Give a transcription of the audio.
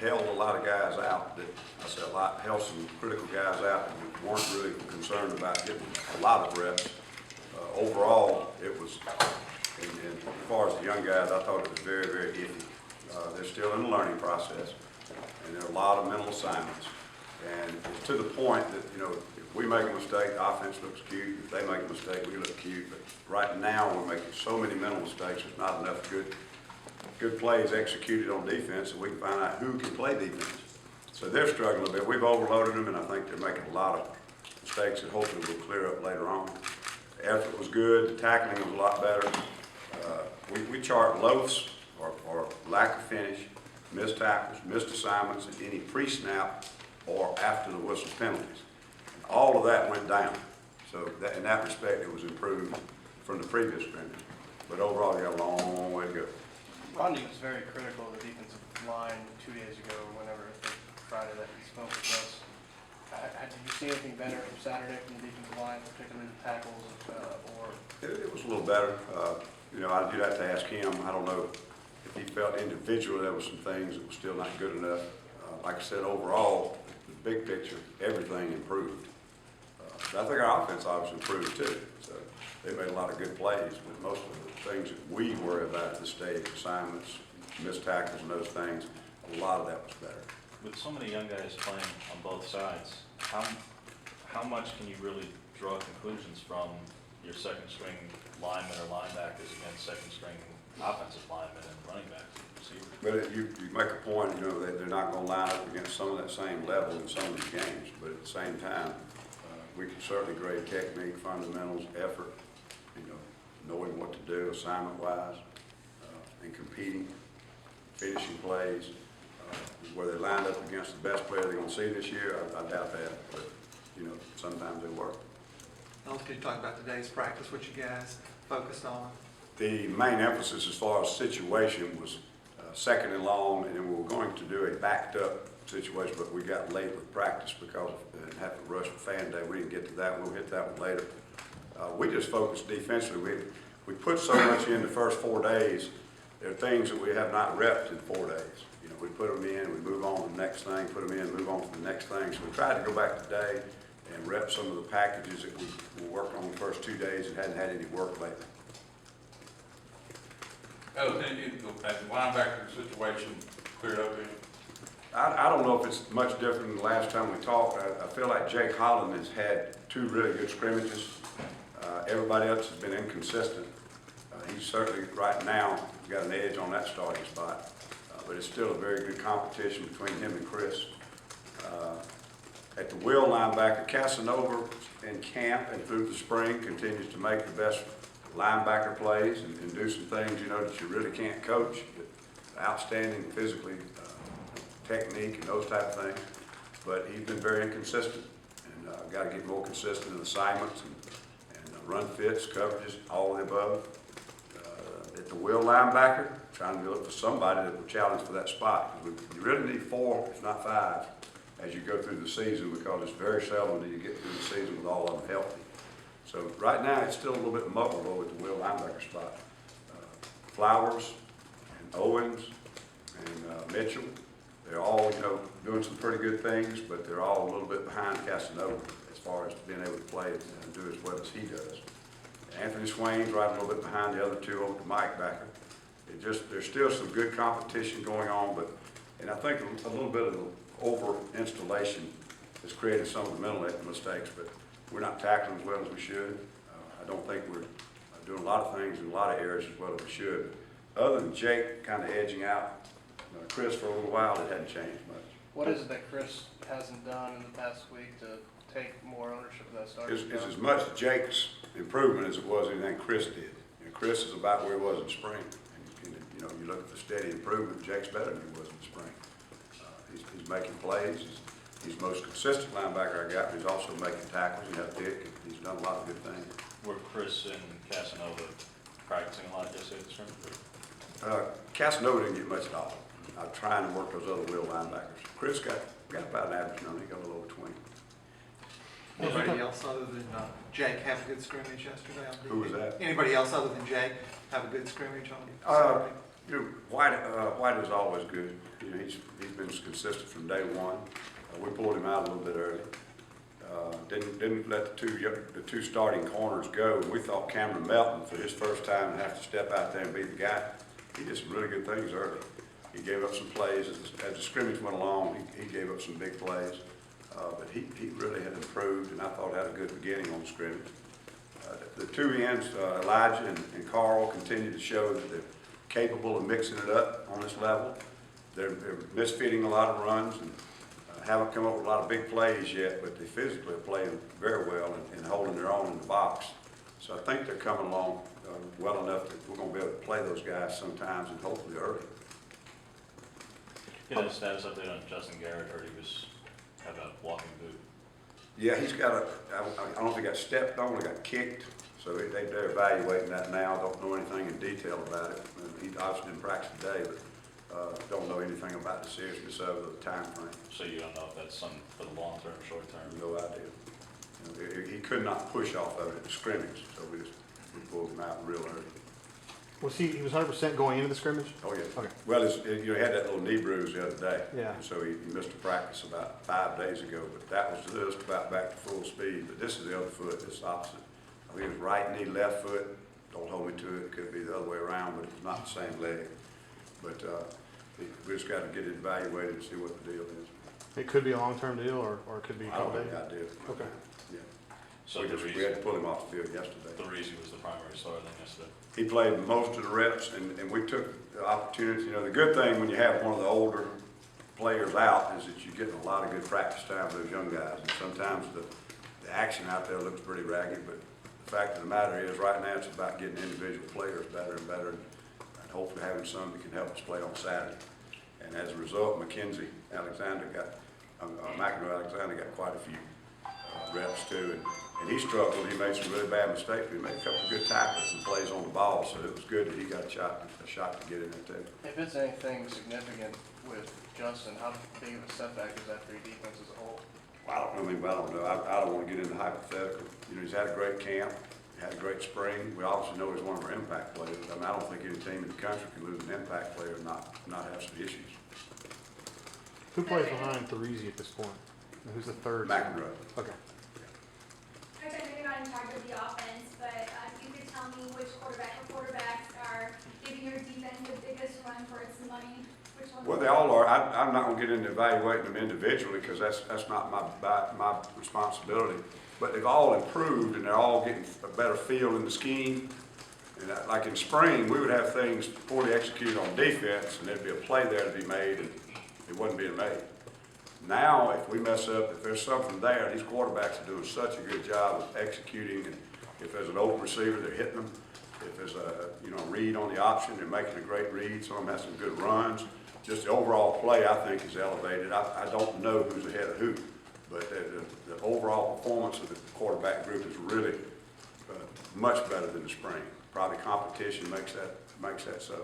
held a lot of guys out that, I said a lot, held some critical guys out that we weren't really concerned about getting a lot of reps. Overall, it was, and as far as the young guys, I thought it was very, very iffy. They're still in the learning process, and there are a lot of mental assignments. And it's to the point that, you know, if we make a mistake, the offense looks cute. If they make a mistake, we look cute. But right now, we're making so many mental mistakes, there's not enough good plays executed on defense, and we can find out who can play defense. So they're struggling a bit. We've overloaded them, and I think they're making a lot of mistakes that hopefully will clear up later on. The effort was good. The tackling was a lot better. We chart loafs or lack of finish, missed tackles, missed assignments, and any pre-snap or after the whistle penalties. All of that went down. So that, in that respect, it was improved from the previous scrimmage. But overall, you got a long way to go. Rodney was very critical of the defensive line 2 days ago, whenever, I think Friday, that he spoke with us. Did you see anything better from Saturday from the defensive line, particularly the tackles, or? It was a little better. You know, you'd have to ask him. I don't know if he felt individually there were some things that were still not good enough. Like I said, overall, the big picture, everything improved. I think our offense obviously improved too. So they made a lot of good plays, but most of the things that we worry about at this stage, assignments, missed tackles and those things, a lot of that was better. With so many young guys playing on both sides, how much can you really draw conclusions from your second string linemen or linebackers against second string offensive linemen and running backs? But you make a point, you know, that they're not going to line up against some of that same level in some of these games, but at the same time, we can certainly grade technique, fundamentals, effort, you know, knowing what to do assignment-wise, and competing, finishing plays. Where they lined up against the best player they're going to see this year, I doubt that, but, you know, sometimes they work. Ellis, could you talk about today's practice, what you guys focused on? The main emphasis as far as situation was second and long, and then we were going to do a backed up situation, but we got late with practice because of having to rush for fan day. We didn't get to that. We'll hit that one later. We just focused defensively. We put so much in the first 4 days. There are things that we have not repped in 4 days. You know, we put them in, we move on to the next thing, put them in, move on to the next thing. So we tried to go back today and rep some of the packages that we worked on the first 2 days and hadn't had any work lately. Ellis, has the linebacker situation cleared up here? I don't know if it's much different than the last time we talked. I feel like Jake Holland has had 2 really good scrimmages. Everybody else has been inconsistent. He's certainly right now got an edge on that starting spot, but it's still a very good competition between him and Chris. At the will linebacker, Casanova in camp and through the spring continues to make the best linebacker plays and do some things, you know, that you really can't coach. Outstanding physically, technique and those type of things, but he's been very inconsistent, and got to get more consistent in assignments and run fits, coverages, all of the above. At the will linebacker, trying to look for somebody that will challenge for that spot. You really need 4, if not 5, as you go through the season, because it's very seldom that you get through the season with all of them healthy. So right now, it's still a little bit muddled at the will linebacker spot. Flowers and Owens and Mitchell, they're all, you know, doing some pretty good things, but they're all a little bit behind Casanova as far as being able to play and do as well as he does. Anthony Swain's right a little bit behind the other 2 over to Mike Backer. There's still some good competition going on, and I think a little bit of the over-installation has created some of the mental mistakes, but we're not tackling as well as we should. I don't think we're doing a lot of things in a lot of areas as well as we should. Other than Jake kind of edging out Chris for a little while, it hadn't changed much. What is it that Chris hasn't done in the past week to take more ownership of that starting job? It's as much Jake's improvement as it was anything Chris did. And Chris is about where he was in spring. And you know, you look at the steady improvement, Jake's better than he was in spring. He's making plays. He's the most consistent linebacker I got, but he's also making tackles. He had a pick. He's done a lot of good things. Were Chris and Casanova practicing a lot yesterday at the scrimmage? Casanova didn't get much at all. I'm trying to work those other will linebackers. Chris got about an average number. He got a little over 20. Anybody else other than Jake have a good scrimmage yesterday? Who was that? Anybody else other than Jake have a good scrimmage on You know, White is always good. You know, he's been consistent from day one. We pulled him out a little bit early. Didn't let the two starting corners go. We thought Cameron Melton, for his first time, would have to step out there and be the guy. He did some really good things early. He gave up some plays as the scrimmage went along. He gave up some big plays, but he really had improved, and I thought had a good beginning on the scrimmage. The two ends, Elijah and Carl, continue to show that they're capable of mixing it up on this level. They're misfitting a lot of runs and haven't come up with a lot of big plays yet, but they physically are playing very well and holding their own in the box. So I think they're coming along well enough that we're going to be able to play those guys sometimes and hopefully early. Get a status update on Justin Garrett. Heard he was had a walking boot. Yeah, he's got I don't know if he got stepped on or got kicked, so they're evaluating that now. Don't know anything in detail about it. He obviously didn't practice today, but don't know anything about the seriousness of the time frame. So you don't know if that's something for the long term, short term? No idea. You know, he could not push off of it at the scrimmage, so we pulled him out real early. Was he was 100% going into the scrimmage? Oh, yeah. Okay. Well, you know, he had that little knee bruise the other day. Yeah. And so he missed a practice about 5 days ago, but that was just about back to full speed. But this is the other foot, it's opposite. I think it was right knee, left foot. Don't hold me to it, it could be the other way around, but it's not the same leg. But we just got to get it evaluated and see what the deal is. It could be a long-term deal, or it could be a I don't couple have days. any idea. Okay. Yeah. So We had to pull him off the field yesterday. the reason was the primary star then yesterday. He played most of the reps, and we took the opportunity. You know, the good thing when you have one of the older players out is that you're getting a lot of good practice time with those young guys. And sometimes the action out there looks pretty ragged, but the fact of the matter is right now it's about getting individual players better and better, and hopefully having some that can help us play on Saturday. And as a result, McKenzie Alexander McEnroe Alexander got quite a few reps too, and he struggled. He made some really bad mistakes, but he made a couple of good tackles and plays on the ball, so it was good that he got a shot to get in there too. If it's anything significant with Justin, how big of a setback is that for your defense as a whole? I don't know. I don't want to get into hypothetical. You know, he's had a great camp, had a great spring. We obviously know he's one of our impact players. I mean, I don't think any team in the country can lose an impact player and not have some issues. Who plays behind Therese at this point? Who's the third? McEnroe. Okay. Coach, I know you're not in charge of the offense, but if you could tell me which quarterback or quarterbacks are giving your defense the biggest run for its money, which one? Well, they all are. I'm not going to get into evaluating them individually because that's not my responsibility. But they've all improved and they're all getting a better feel in the scheme. And like in spring, we would have things poorly executed on defense and there'd be a play there to be made and it wasn't being made. Now, if we mess up, if there's something there, these quarterbacks are doing such a good job of executing. And if there's an open receiver, they're hitting them. If there's a read on the option, they're making a great read. Some of them have some good runs. Just the overall play, I think, is elevated. I don't know who's ahead of who, but the overall performance of the quarterback group is really much better than the spring. Probably competition makes that so.